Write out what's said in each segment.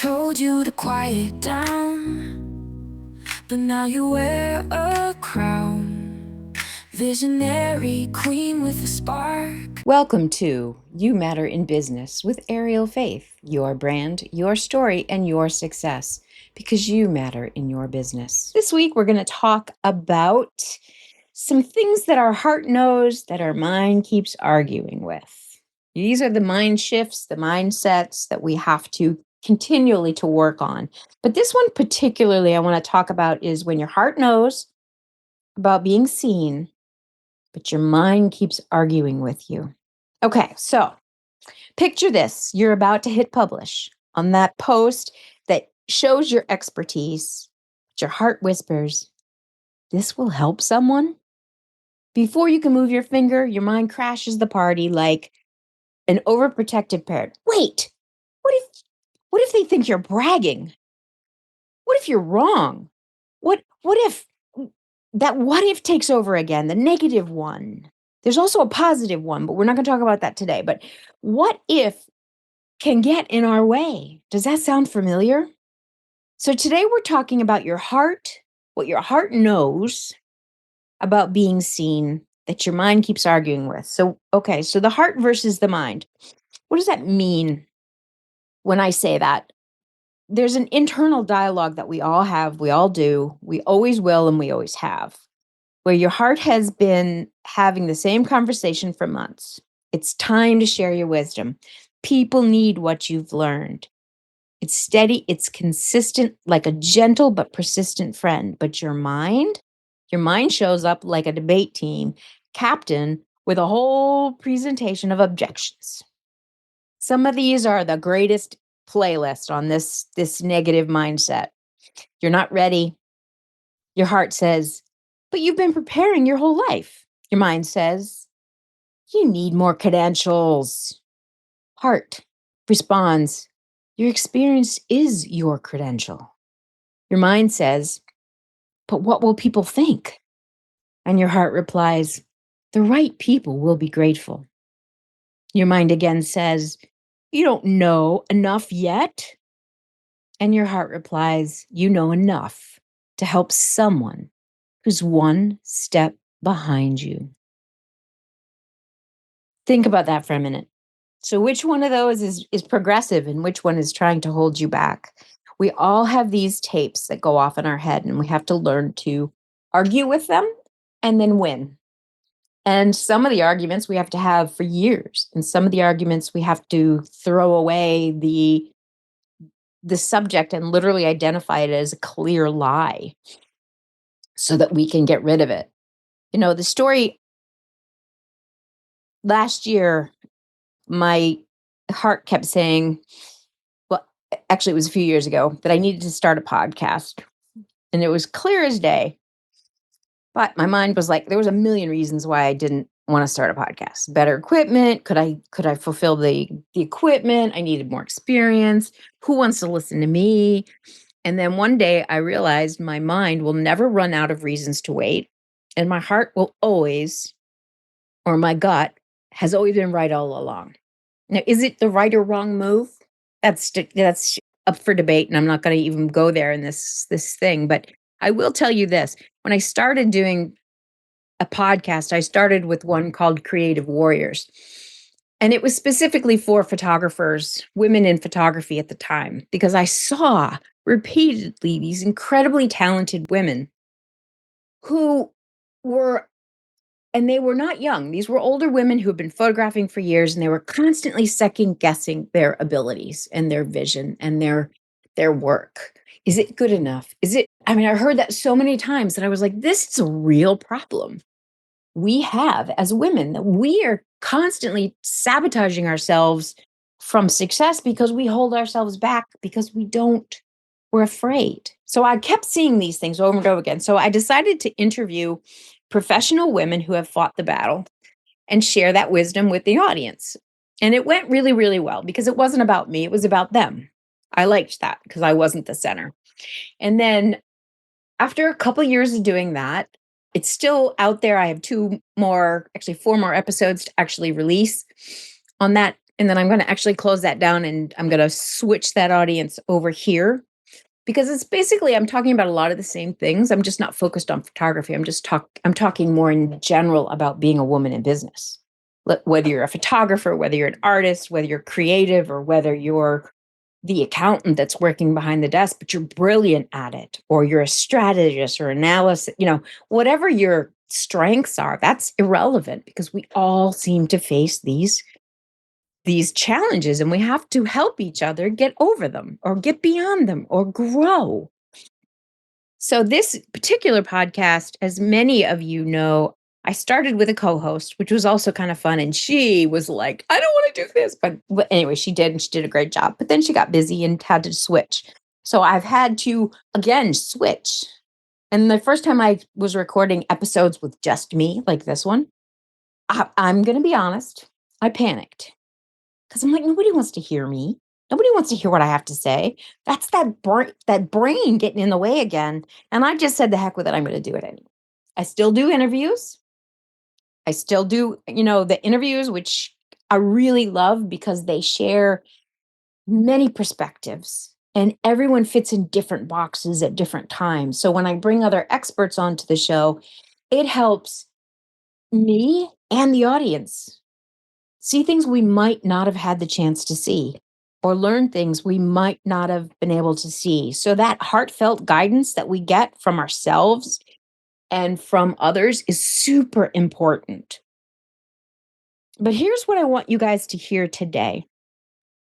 told you to quiet down, but now you wear a crown. Visionary queen with a spark. Welcome to You Matter in Business with Ariel Faith, your brand, your story, and your success, because you matter in your business. This week, we're going to talk about some things that our heart knows that our mind keeps arguing with. These are the mind shifts, the mindsets that we have to continually to work on. But this one particularly I want to talk about is when your heart knows about being seen, but your mind keeps arguing with you. Okay, so picture this. You're about to hit publish on that post that shows your expertise, but your heart whispers, this will help someone. Before you can move your finger, your mind crashes the party like an overprotective parrot. Wait, what if they think you're bragging? What if you're wrong? What if what if takes over again, the negative one? There's also a positive one, but we're not going to talk about that today. But what if can get in our way? Does that sound familiar? So today we're talking about your heart, what your heart knows about being seen that your mind keeps arguing with. So the heart versus the mind. What does that mean when I say that? There's an internal dialogue that we all have, we all do, we always will, and we always have, where your heart has been having the same conversation for months. It's time to share your wisdom. People need what you've learned. It's steady, it's consistent, like a gentle but persistent friend. But your mind shows up like a debate team captain with a whole presentation of objections. Some of these are the greatest playlist on this negative mindset. You're not ready. Your heart says, but you've been preparing your whole life. Your mind says, you need more credentials. Heart responds, your experience is your credential. Your mind says, but what will people think? And your heart replies, the right people will be grateful. Your mind again says, you don't know enough yet. And your heart replies, you know enough to help someone who's one step behind you. Think about that for a minute. So which one of those is progressive and which one is trying to hold you back? We all have these tapes that go off in our head, and we have to learn to argue with them and then win. And some of the arguments we have to have for years, and some of the arguments we have to throw away the subject and literally identify it as a clear lie so that we can get rid of it. You know, the story last year, my heart kept saying, well, actually, it was a few years ago, that I needed to start a podcast. And it was clear as day. But my mind was like, there was a million reasons why I didn't want to start a podcast. Better equipment. Could I fulfill the equipment? I needed more experience. Who wants to listen to me? And then one day I realized my mind will never run out of reasons to wait. And my heart will always, or my gut has always been right all along. Now, is it the right or wrong move? That's up for debate, and I'm not going to even go there in this thing. But I will tell you this: when I started doing a podcast, I started with one called Creative Warriors, and it was specifically for photographers, women in photography at the time, because I saw repeatedly these incredibly talented women who were, and they were not young. These were older women who had been photographing for years, and they were constantly second guessing their abilities and their vision and their work. Is it good enough? I heard that so many times that I was like, this is a real problem we have as women, that we are constantly sabotaging ourselves from success because we hold ourselves back because we're afraid. So I kept seeing these things over and over again. So I decided to interview professional women who have fought the battle and share that wisdom with the audience. And it went really, really well because it wasn't about me, it was about them. I liked that because I wasn't the center. And then after a couple years of doing that, it's still out there. I have four more episodes to actually release on that And then I'm going to actually close that down and I'm going to switch that audience over here because it's basically I'm talking about a lot of the same things. I'm just not focused on photography. I'm talking more in general about being a woman in business. Whether you're a photographer, whether you're an artist, whether you're creative, or whether you're the accountant that's working behind the desk, but you're brilliant at it, or you're a strategist or analyst, whatever your strengths are, that's irrelevant because we all seem to face these challenges and we have to help each other get over them or get beyond them or grow. So, this particular podcast, as many of you know, I started with a co host, which was also kind of fun. And she was like, I don't want to do this. But anyway, she did, and she did a great job. But then she got busy and had to switch. So, I've had to, again, switch. And the first time I was recording episodes with just me, like this one, I'm going to be honest, I panicked because I'm like, nobody wants to hear me. Nobody wants to hear what I have to say. That's that brain getting in the way again. And I just said, the heck with it. I'm going to do it anyway. I still do interviews. I still do, the interviews, which I really love because they share many perspectives and everyone fits in different boxes at different times. So when I bring other experts onto the show, it helps me and the audience see things we might not have had the chance to see or learn things we might not have been able to see. So that heartfelt guidance that we get from ourselves and from others is super important. But here's what I want you guys to hear today.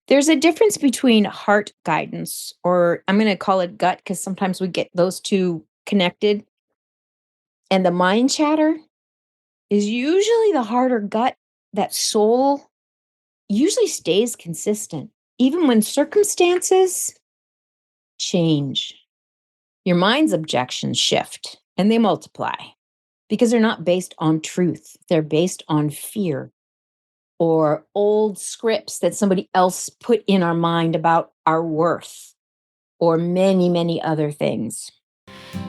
There's a difference between heart guidance, or I'm going to call it gut because sometimes we get those two connected, and the mind chatter is usually the heart or gut, that soul usually stays consistent, even when circumstances change. Your mind's objections shift and they multiply because they're not based on truth. They're based on fear or old scripts that somebody else put in our mind about our worth or many, many other things.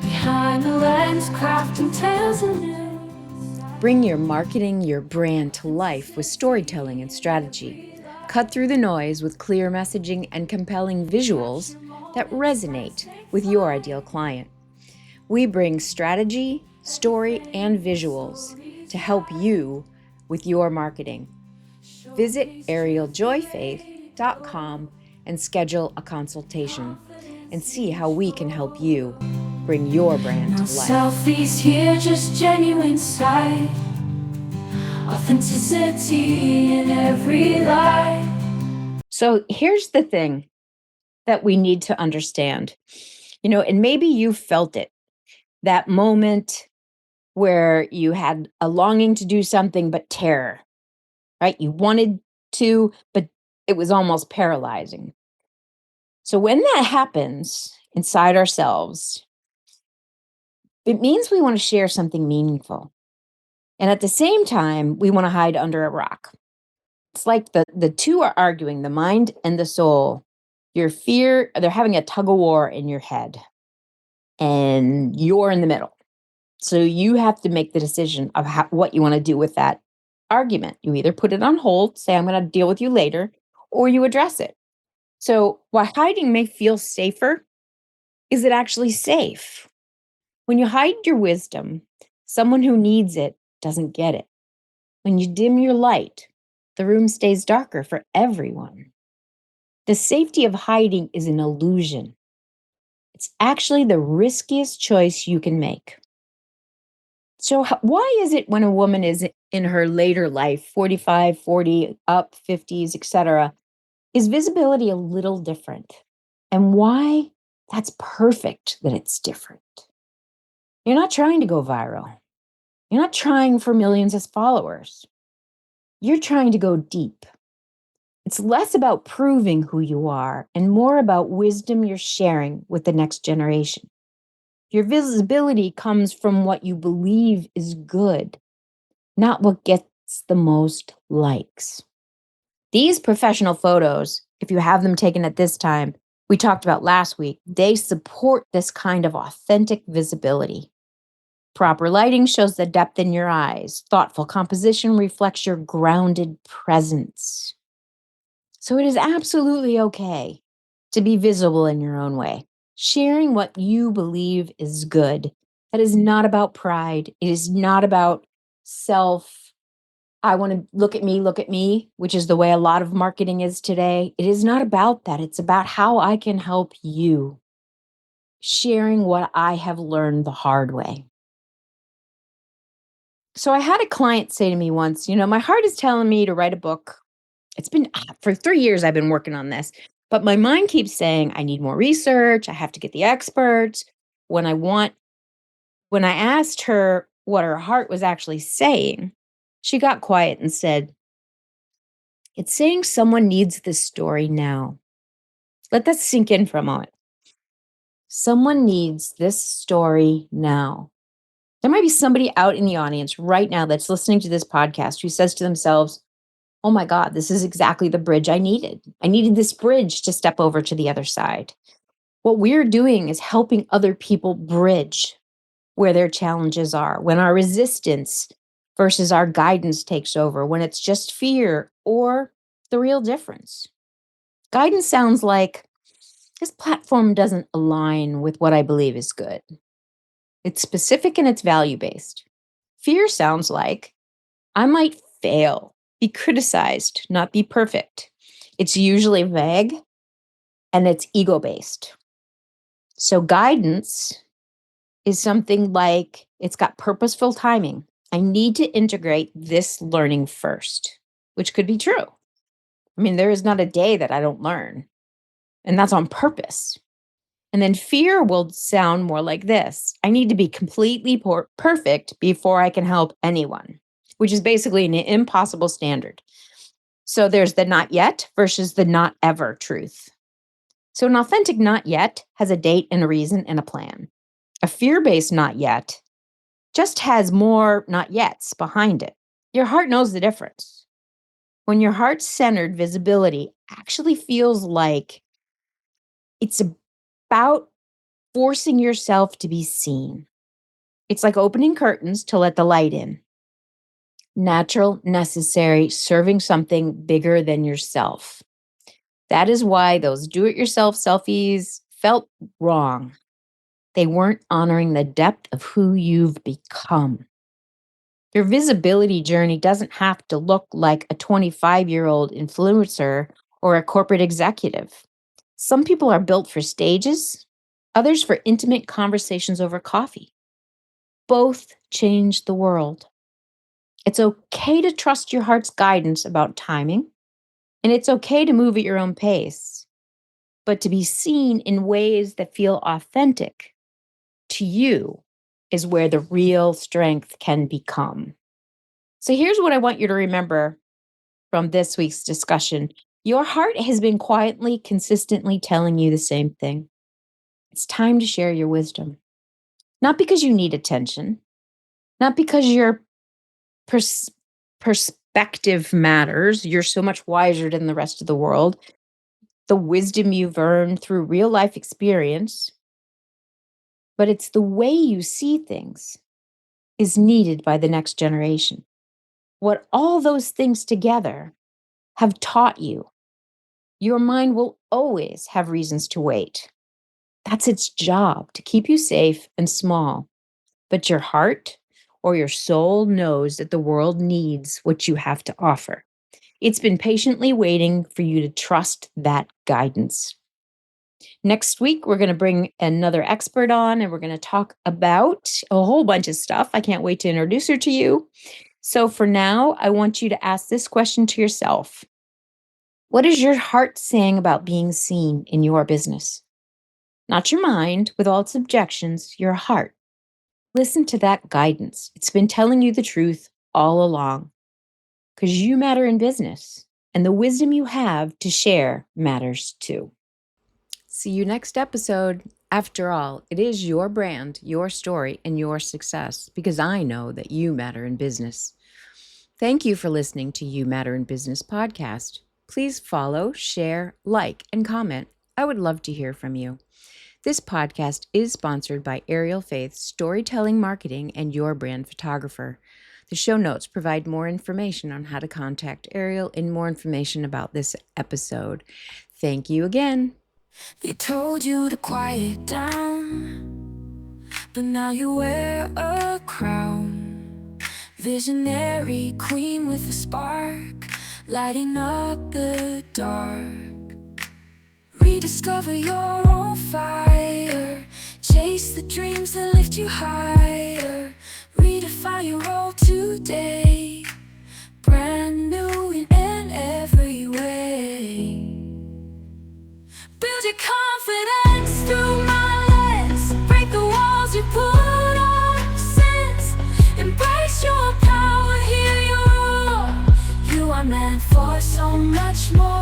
Behind the lens, crafting tales and news. Bring your marketing, your brand to life with storytelling and strategy. Cut through the noise with clear messaging and compelling visuals that resonate with your ideal client. We bring strategy, story, and visuals to help you with your marketing. Visit arieljoyfaith.com and schedule a consultation and see how we can help you bring your brand to life. Selfies here, just genuine sight. Authenticity in every light. So here's the thing that we need to understand, and maybe you felt it, that moment where you had a longing to do something, but terror, right? You wanted to, but it was almost paralyzing. So when that happens inside ourselves, it means we want to share something meaningful. And at the same time, we want to hide under a rock. It's like the two are arguing, the mind and the soul. Your fear, they're having a tug of war in your head, and you're in the middle. So you have to make the decision of what you want to do with that argument. You either put it on hold, say, I'm going to deal with you later, or you address it. So while hiding may feel safer, is it actually safe? When you hide your wisdom, someone who needs it doesn't get it. When you dim your light, the room stays darker for everyone. The safety of hiding is an illusion. It's actually the riskiest choice you can make. So why is it when a woman is in her later life, 45, 40, up, 50s, etc., is visibility a little different? And why? That's perfect that it's different. You're not trying to go viral. You're not trying for millions of followers. You're trying to go deep. It's less about proving who you are and more about wisdom you're sharing with the next generation. Your visibility comes from what you believe is good, not what gets the most likes. These professional photos, if you have them taken at this time, we talked about last week, they support this kind of authentic visibility. Proper lighting shows the depth in your eyes. Thoughtful composition reflects your grounded presence. So it is absolutely okay to be visible in your own way, sharing what you believe is good. That is not about pride. It is not about self. I want to look at me, which is the way a lot of marketing is today. It is not about that. It's about how I can help you, sharing what I have learned the hard way. So I had a client say to me once, my heart is telling me to write a book. It's been for 3 years I've been working on this, but my mind keeps saying I need more research. I have to get the experts. When I want, when I asked her what her heart was actually saying, she got quiet and said, "It's saying someone needs this story now." Let that sink in for a moment. Someone needs this story now. There might be somebody out in the audience right now that's listening to this podcast who says to themselves, "Oh my God, this is exactly the bridge I needed. I needed this bridge to step over to the other side." What we're doing is helping other people bridge where their challenges are, when our resistance versus our guidance takes over, when it's just fear or the real difference. Guidance sounds like, this platform doesn't align with what I believe is good. It's specific and it's value based. Fear sounds like, I might fail, be criticized, not be perfect. It's usually vague and it's ego based. So, guidance is something like, it's got purposeful timing. I need to integrate this learning first, which could be true. I mean, there is not a day that I don't learn, and that's on purpose. And then fear will sound more like this: I need to be completely perfect before I can help anyone, which is basically an impossible standard. So there's the not yet versus the not ever truth. So an authentic not yet has a date and a reason and a plan. A fear based not yet just has more not yets behind it. Your heart knows the difference. When your heart centered visibility actually feels like it's about forcing yourself to be seen. It's like opening curtains to let the light in. Natural, necessary, serving something bigger than yourself. That is why those do it yourself selfies felt wrong. They weren't honoring the depth of who you've become. Your visibility journey doesn't have to look like a 25-year-old influencer or a corporate executive. Some people are built for stages, others for intimate conversations over coffee. Both change the world. It's okay to trust your heart's guidance about timing, and it's okay to move at your own pace, but to be seen in ways that feel authentic to you is where the real strength can become. So here's what I want you to remember from this week's discussion. Your heart has been quietly, consistently telling you the same thing. It's time to share your wisdom. Not because you need attention, not because your perspective matters. You're so much wiser than the rest of the world. The wisdom you've earned through real life experience, but it's the way you see things is needed by the next generation. What all those things together have taught you, your mind will always have reasons to wait. That's its job, to keep you safe and small. But your heart or your soul knows that the world needs what you have to offer. It's been patiently waiting for you to trust that guidance. Next week, we're going to bring another expert on and we're going to talk about a whole bunch of stuff. I can't wait to introduce her to you. So for now, I want you to ask this question to yourself. What is your heart saying about being seen in your business? Not your mind with all its objections, your heart. Listen to that guidance. It's been telling you the truth all along because you matter in business and the wisdom you have to share matters too. See you next episode. After all, it is your brand, your story, and your success because I know that you matter in business. Thank you for listening to You Matter in Business podcast. Please follow, share, like, and comment. I would love to hear from you. This podcast is sponsored by Ariel Faith Storytelling Marketing and Your Brand Photographer. The show notes provide more information on how to contact Ariel and more information about this episode. Thank you again. They told you to quiet down, but now you wear a crown. Visionary queen with a spark, lighting up the dark. Rediscover your own fire, chase the dreams that lift you higher. Redefine your role today, brand new in every way. Build your confidence through my lens, break the walls you put up since. Embrace your power, hear your roar. You are meant for so much more.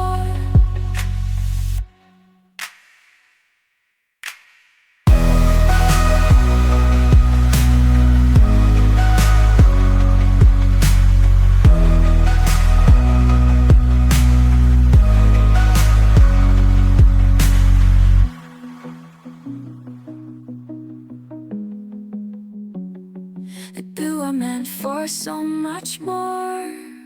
You are meant for so much more.